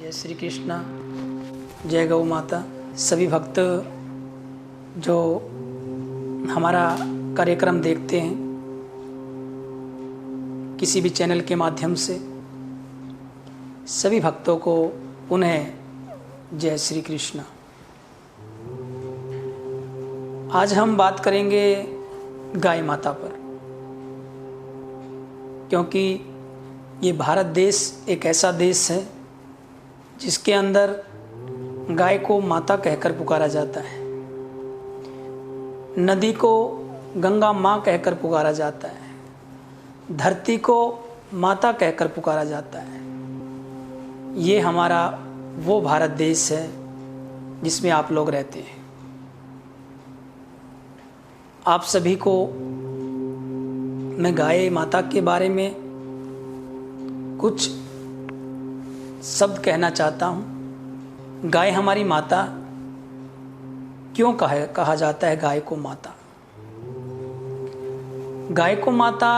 जय श्री कृष्णा, जय गौ माता। सभी भक्त जो हमारा कार्यक्रम देखते हैं किसी भी चैनल के माध्यम से, सभी भक्तों को पुनः जय श्री कृष्णा। आज हम बात करेंगे गाय माता पर, क्योंकि ये भारत देश एक ऐसा देश है जिसके अंदर गाय को माता कहकर पुकारा जाता है, नदी को गंगा माँ कहकर पुकारा जाता है, धरती को माता कहकर पुकारा जाता है। ये हमारा वो भारत देश है जिसमें आप लोग रहते हैं। आप सभी को मैं गाय माता के बारे में कुछ शब्द कहना चाहता हूँ। गाय हमारी माता क्यों कहा जाता है गाय को माता? गाय को माता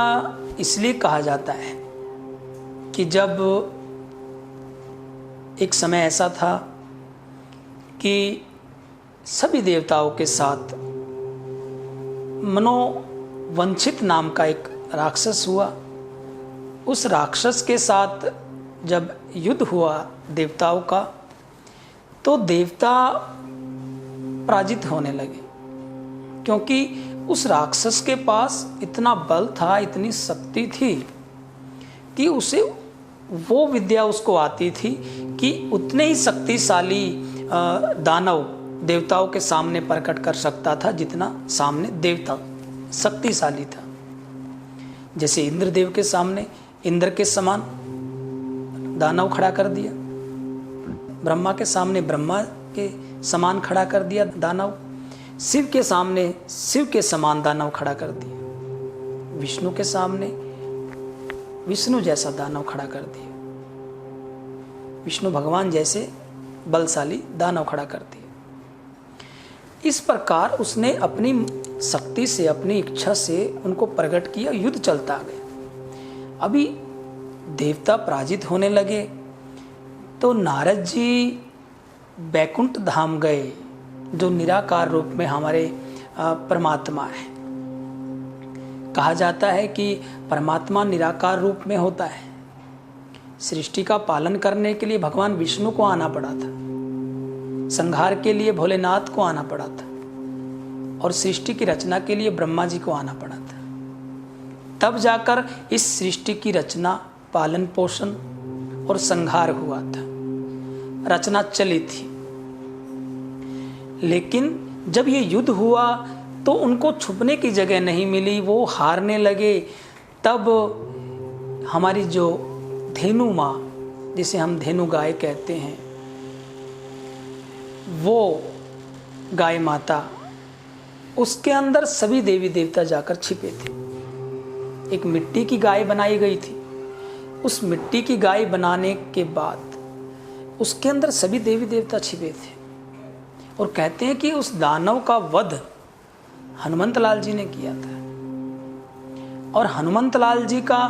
इसलिए कहा जाता है कि जब एक समय ऐसा था कि सभी देवताओं के साथ मनोवंचित नाम का एक राक्षस हुआ। उस राक्षस के साथ जब युद्ध हुआ देवताओं का, तो देवता पराजित होने लगे, क्योंकि उस राक्षस के पास इतना बल था, इतनी शक्ति थी कि उसे वो विद्या उसको आती थी कि उतने ही शक्तिशाली दानव देवताओं के सामने प्रकट कर सकता था जितना सामने देवता शक्तिशाली था। जैसे इंद्रदेव के सामने इंद्र के समान दानव खड़ा कर दिया, ब्रह्मा के सामने ब्रह्मा के समान खड़ा कर दिया दानव, शिव के सामने शिव के समान दानव खड़ा कर दिया, विष्णु के सामने विष्णु जैसा दानव खड़ा कर दिया, विष्णु भगवान जैसे बलशाली दानव खड़ा कर दिया। इस प्रकार उसने अपनी शक्ति से, अपनी इच्छा से उनको प्रकट किया। युद्ध चलता गया। अभी देवता पराजित होने लगे तो नारद जी बैकुंठ धाम गए, जो निराकार रूप में हमारे परमात्मा है। कहा जाता है कि परमात्मा निराकार रूप में होता है। सृष्टि का पालन करने के लिए भगवान विष्णु को आना पड़ा था, संहार के लिए भोलेनाथ को आना पड़ा था, और सृष्टि की रचना के लिए ब्रह्मा जी को आना पड़ा था। तब जाकर इस सृष्टि की रचना, पालन पोषण और संहार हुआ था, रचना चली थी। लेकिन जब ये युद्ध हुआ तो उनको छुपने की जगह नहीं मिली, वो हारने लगे। तब हमारी जो धेनु माँ, जिसे हम धेनु गाय कहते हैं, वो गाय माता, उसके अंदर सभी देवी देवता जाकर छिपे थे। एक मिट्टी की गाय बनाई गई थी। उस मिट्टी की गाय बनाने के बाद उसके अंदर सभी देवी देवता छिपे थे, और कहते हैं कि उस दानव का वध हनुमंत लाल जी ने किया था। और हनुमंत लाल जी का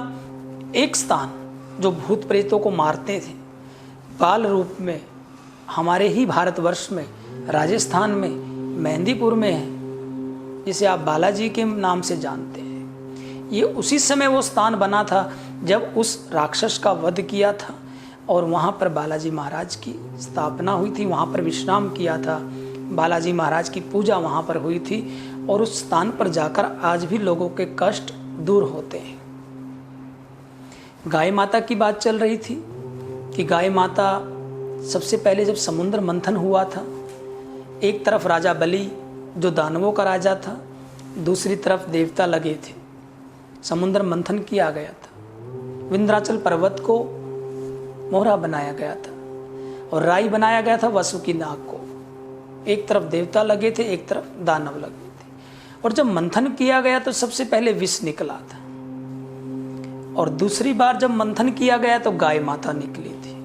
एक स्थान जो भूत प्रेतों को मारते थे बाल रूप में, हमारे ही भारतवर्ष में, राजस्थान में, मेहंदीपुर में है, जिसे आप बालाजी के नाम से जानते हैं। ये उसी समय वो स्थान बना था जब उस राक्षस का वध किया था, और वहाँ पर बालाजी महाराज की स्थापना हुई थी। वहाँ पर विश्राम किया था, बालाजी महाराज की पूजा वहाँ पर हुई थी, और उस स्थान पर जाकर आज भी लोगों के कष्ट दूर होते हैं। गाय माता की बात चल रही थी कि गाय माता सबसे पहले जब समुद्र मंथन हुआ था, एक तरफ राजा बलि जो दानवों का राजा था, दूसरी तरफ देवता लगे थे। समुद्र मंथन किया गया था, विंध्याचल पर्वत को मोहरा बनाया गया था, और राई बनाया गया था वासुकी नाग को। एक तरफ देवता लगे थे, एक तरफ दानव लगे थे। और जब मंथन किया गया तो सबसे पहले विष निकला था, और दूसरी बार जब मंथन किया गया तो गाय माता निकली थी।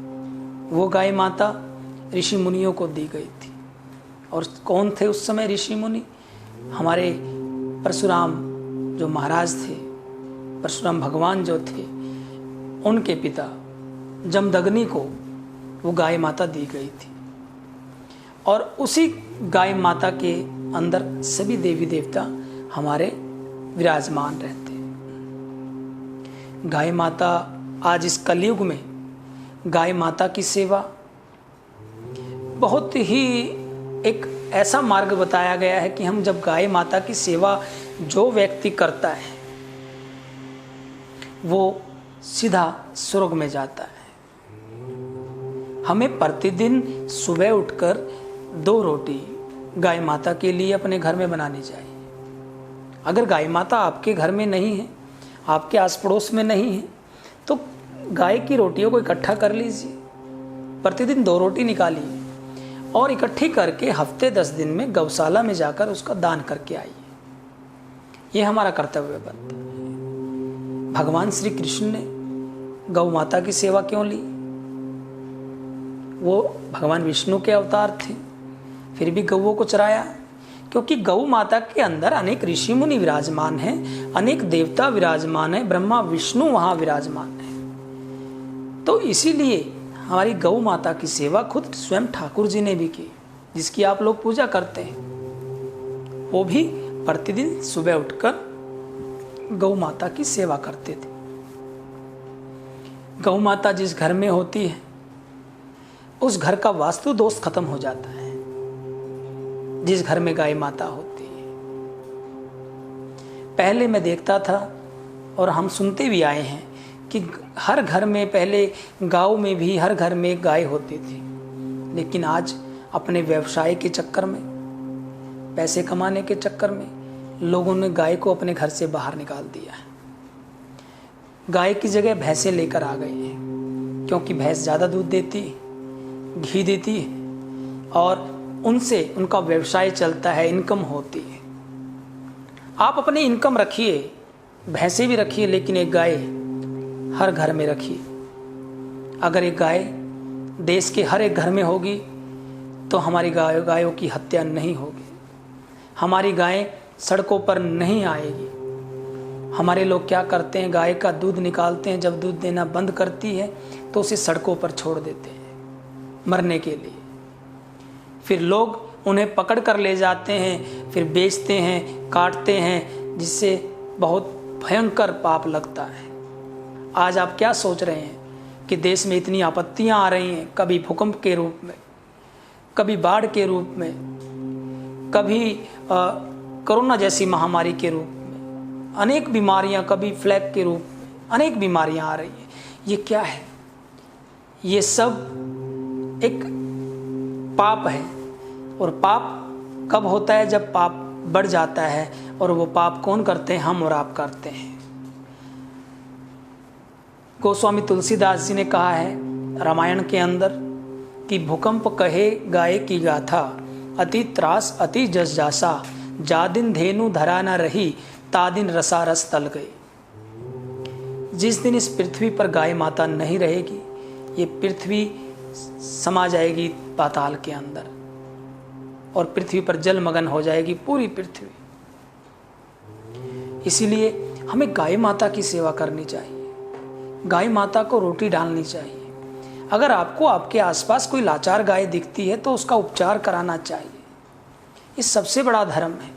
वो गाय माता ऋषि मुनियों को दी गई थी। और कौन थे उस समय ऋषि मुनि? हमारे परशुराम जो महाराज थे, परशुराम भगवान जो थे, उनके पिता जमदग्नि को वो गाय माता दी गई थी, और उसी गाय माता के अंदर सभी देवी देवता हमारे विराजमान रहते हैं। गाय माता आज इस कलयुग में गाय माता की सेवा बहुत ही एक ऐसा मार्ग बताया गया है कि हम जब गाय माता की सेवा जो व्यक्ति करता है वो सीधा स्वर्ग में जाता है। हमें प्रतिदिन सुबह उठकर 2 रोटी गाय माता के लिए अपने घर में बनानी चाहिए। अगर गाय माता आपके घर में नहीं है, आपके आस पड़ोस में नहीं है, तो गाय की रोटियों को इकट्ठा कर लीजिए, प्रतिदिन 2 रोटी निकालिए और इकट्ठी करके हफ्ते 10 दिन में गौशाला में जाकर उसका दान करके आइए। यह हमारा कर्तव्य बनता है। भगवान श्री कृष्ण ने गौ माता की सेवा क्यों ली? वो भगवान विष्णु के अवतार थे, फिर भी गौओं को चराया, क्योंकि गौ माता के अंदर अनेक ऋषि मुनि विराजमान हैं, अनेक देवता विराजमान हैं, ब्रह्मा विष्णु वहां विराजमान हैं। तो इसीलिए हमारी गौ माता की सेवा खुद स्वयं ठाकुर जी ने भी की, जिसकी आप लोग पूजा करते हैं। वो भी प्रतिदिन सुबह उठकर गौ माता की सेवा करते थे। गौ माता जिस घर में होती है उस घर का वास्तु दोष खत्म हो जाता है, जिस घर में गाय माता होती है। पहले मैं देखता था और हम सुनते भी आए हैं कि हर घर में, पहले गांव में भी हर घर में एक गाय होती थी, लेकिन आज अपने व्यवसाय के चक्कर में, पैसे कमाने के चक्कर में लोगों ने गाय को अपने घर से बाहर निकाल दिया है। गाय की जगह भैंसें लेकर आ गए हैं, क्योंकि भैंस ज़्यादा दूध देती है, घी देती है और उनसे उनका व्यवसाय चलता है, इनकम होती है। आप अपनी इनकम रखिए, भैंसें भी रखिए, लेकिन एक गाय हर घर में रखिए। अगर एक गाय देश के हर एक घर में होगी तो हमारी गायों की हत्या नहीं होगी, हमारी गाय सड़कों पर नहीं आएगी। हमारे लोग क्या करते हैं, गाय का दूध निकालते हैं, जब दूध देना बंद करती है तो उसे सड़कों पर छोड़ देते हैं मरने के लिए। फिर लोग उन्हें पकड़ कर ले जाते हैं, फिर बेचते हैं, काटते हैं, जिससे बहुत भयंकर पाप लगता है। आज आप क्या सोच रहे हैं कि देश में इतनी आपत्तियां आ रही हैं, कभी भूकंप के रूप में, कभी बाढ़ के रूप में, कभी कोरोना जैसी महामारी के रूप में, अनेक बीमारियां, कभी फ्लैग के रूप में अनेक बीमारियां आ रही हैं। ये क्या है? ये सब एक पाप है। और पाप कब होता है? जब पाप बढ़ जाता है, और वो पाप कौन करते हैं? हम और आप करते हैं। गोस्वामी तुलसीदास जी ने कहा है रामायण के अंदर कि भूकंप कहे गाय की गाथा, अति त्रास अति जस जासा, जा दिन धेनु धरा न रही, ता दिन रसा रस तल गई। जिस दिन इस पृथ्वी पर गाय माता नहीं रहेगी, ये पृथ्वी समा जाएगी पाताल के अंदर और पृथ्वी पर जलमग्न हो जाएगी पूरी पृथ्वी। इसीलिए हमें गाय माता की सेवा करनी चाहिए, गाय माता को रोटी डालनी चाहिए। अगर आपको आपके आसपास कोई लाचार गाय दिखती है तो उसका उपचार कराना चाहिए। ये सबसे बड़ा धर्म है।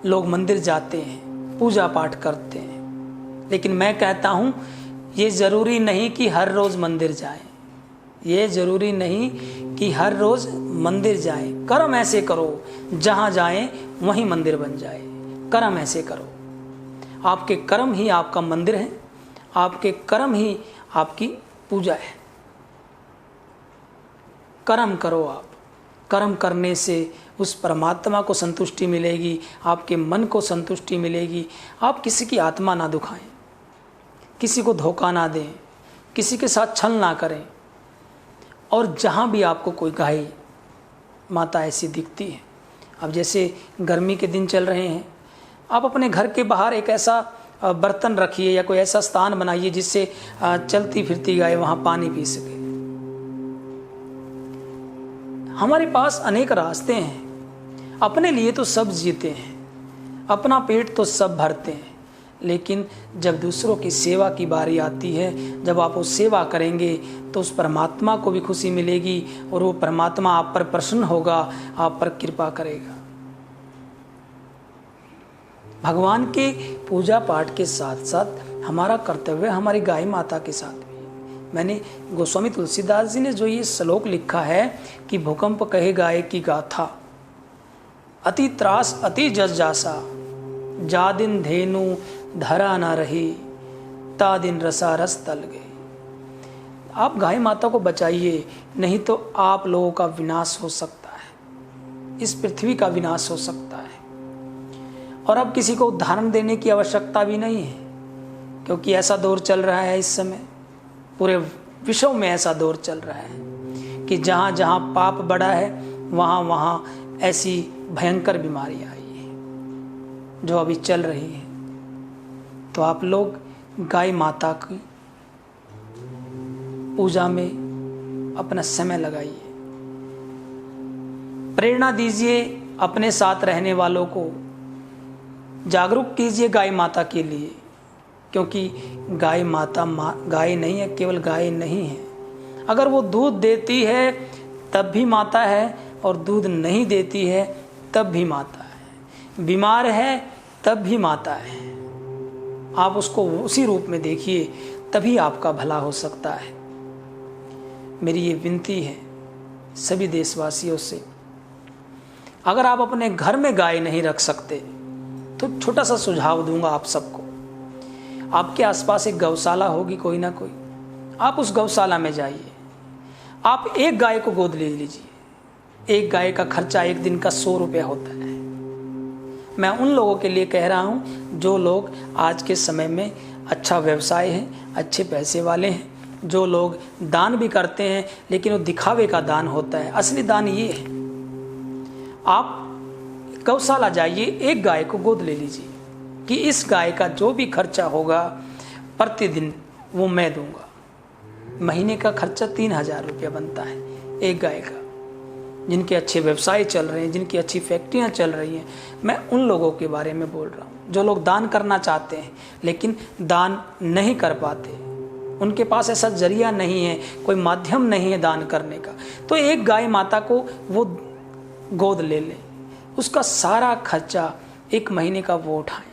लोग मंदिर जाते हैं, पूजा पाठ करते हैं, लेकिन मैं कहता हूं ये जरूरी नहीं कि हर रोज मंदिर जाएं। ये जरूरी नहीं कि हर रोज मंदिर जाएं। कर्म ऐसे करो जहां जाएं वहीं मंदिर बन जाए। कर्म ऐसे करो, आपके कर्म ही आपका मंदिर है, आपके कर्म ही आपकी पूजा है। कर्म करो आप। कर्म करने से उस परमात्मा को संतुष्टि मिलेगी, आपके मन को संतुष्टि मिलेगी। आप किसी की आत्मा ना दुखाएं, किसी को धोखा ना दें, किसी के साथ छल ना करें। और जहाँ भी आपको कोई गाय माता ऐसी दिखती है, अब जैसे गर्मी के दिन चल रहे हैं, आप अपने घर के बाहर एक ऐसा बर्तन रखिए या कोई ऐसा स्थान बनाइए जिससे चलती फिरती गाय वहाँ पानी पी सके। हमारे पास अनेक रास्ते हैं। अपने लिए तो सब जीते हैं, अपना पेट तो सब भरते हैं, लेकिन जब दूसरों की सेवा की बारी आती है, जब आप वो सेवा करेंगे तो उस परमात्मा को भी खुशी मिलेगी और वो परमात्मा आप पर प्रसन्न होगा, आप पर कृपा करेगा। भगवान के पूजा पाठ के साथ साथ हमारा कर्तव्य हमारी गाय माता के साथ भी। मैंने गोस्वामी तुलसीदास जी ने जो ये श्लोक लिखा है कि भूकंप कहे गाय की गाथा, अति त्रास अति जस जासा, जा दिन धेनु धरा न रही, ता दिन रसा रस तल गए। आप गाय माता को बचाइए, नहीं तो आप लोगों का विनाश हो सकता है, इस पृथ्वी का विनाश हो सकता है। और अब किसी को उदाहरण देने की आवश्यकता भी नहीं है, क्योंकि ऐसा दौर चल रहा है इस समय, पूरे विश्व में ऐसा दौर चल रहा है कि जहाँ जहाँ पाप बढ़ा है वहाँ वहाँ ऐसी भयंकर बीमारियाँ आई है जो अभी चल रही है। तो आप लोग गाय माता की पूजा में अपना समय लगाइए, प्रेरणा दीजिए, अपने साथ रहने वालों को जागरूक कीजिए गाय माता के लिए, क्योंकि गाय माता गाय नहीं है, केवल गाय नहीं है। अगर वो दूध देती है तब भी माता है, और दूध नहीं देती है तब भी माता है, बीमार है तब भी माता है। आप उसको उसी रूप में देखिए, तभी आपका भला हो सकता है। मेरी ये विनती है सभी देशवासियों से, अगर आप अपने घर में गाय नहीं रख सकते तो छोटा सा सुझाव दूंगा आप सबको। आपके आसपास एक गौशाला होगी कोई ना कोई, आप उस गौशाला में जाइए, आप एक गाय को गोद ले लीजिए। एक गाय का खर्चा एक दिन का 100 रुपये होता है। मैं उन लोगों के लिए कह रहा हूँ जो लोग आज के समय में अच्छा व्यवसाय है, अच्छे पैसे वाले हैं, जो लोग दान भी करते हैं लेकिन वो दिखावे का दान होता है। असली दान ये है, आप गौशाला जाइए, एक गाय को गोद ले लीजिए कि इस गाय का जो भी खर्चा होगा प्रतिदिन वो मैं दूंगा। महीने का खर्चा 3000 रुपया बनता है एक गाय का। जिनके अच्छे व्यवसाय चल रहे हैं, जिनकी अच्छी फैक्ट्रियां चल रही हैं, मैं उन लोगों के बारे में बोल रहा हूँ जो लोग दान करना चाहते हैं लेकिन दान नहीं कर पाते, उनके पास ऐसा जरिया नहीं है, कोई माध्यम नहीं है दान करने का। तो एक गाय माता को वो गोद ले लें, उसका सारा खर्चा एक महीने का वो उठाएं,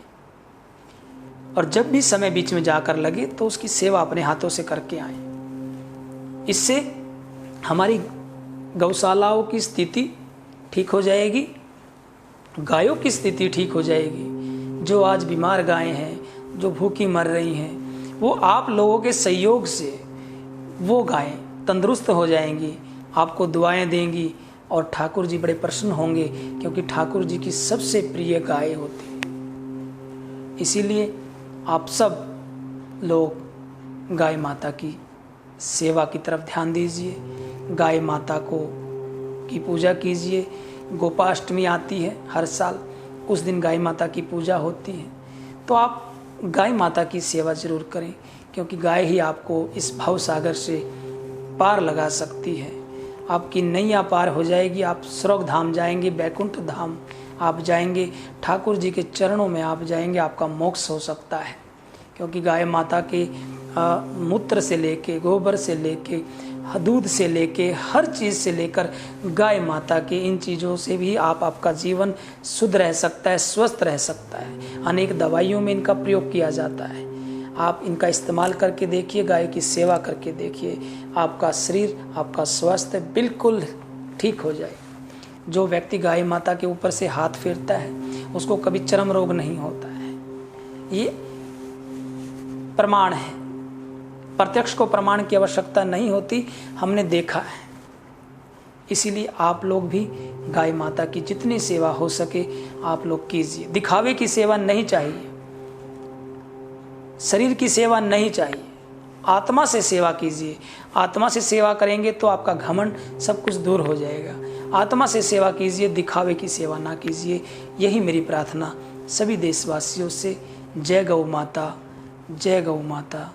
और जब भी समय बीच में जाकर लगे तो उसकी सेवा अपने हाथों से करके आएं। इससे हमारी गौशालाओं की स्थिति ठीक हो जाएगी, गायों की स्थिति ठीक हो जाएगी। जो आज बीमार गायें हैं, जो भूखी मर रही हैं, वो आप लोगों के सहयोग से वो गायें तंदुरुस्त हो जाएंगी, आपको दुआएं देंगी, और ठाकुर जी बड़े प्रसन्न होंगे, क्योंकि ठाकुर जी की सबसे प्रिय गाय होती है। इसीलिए आप सब लोग गाय माता की सेवा की तरफ ध्यान दीजिए, गाय माता को की पूजा कीजिए। गोपाष्टमी आती है हर साल, उस दिन गाय माता की पूजा होती है, तो आप गाय माता की सेवा जरूर करें, क्योंकि गाय ही आपको इस भव सागर से पार लगा सकती है। आपकी नैया पार हो जाएगी, आप स्वर्ग धाम जाएंगे, बैकुंठ धाम आप जाएंगे, ठाकुर जी के चरणों में आप जाएंगे, आपका मोक्ष हो सकता है। क्योंकि गाय माता के मूत्र से लेके, गोबर से लेके, दूध से लेके, हर चीज़ से लेकर गाय माता के इन चीज़ों से भी आपका जीवन शुद्ध रह सकता है, स्वस्थ रह सकता है। अनेक दवाइयों में इनका प्रयोग किया जाता है, आप इनका इस्तेमाल करके देखिए, गाय की सेवा करके देखिए, आपका शरीर, आपका स्वास्थ्य बिल्कुल ठीक हो जाए। जो व्यक्ति गाय माता के ऊपर से हाथ फेरता है उसको कभी चर्म रोग नहीं होता है। ये प्रमाण है, प्रत्यक्ष को प्रमाण की आवश्यकता नहीं होती, हमने देखा है। इसीलिए आप लोग भी गाय माता की जितनी सेवा हो सके आप लोग कीजिए। दिखावे की सेवा नहीं चाहिए, शरीर की सेवा नहीं चाहिए, आत्मा से सेवा कीजिए। आत्मा से सेवा करेंगे तो आपका घमंड सब कुछ दूर हो जाएगा। आत्मा से सेवा कीजिए, दिखावे की सेवा ना कीजिए। यही मेरी प्रार्थना सभी देशवासियों से। जय गौ माता, जय गौ माता,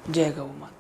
जय गौ माता।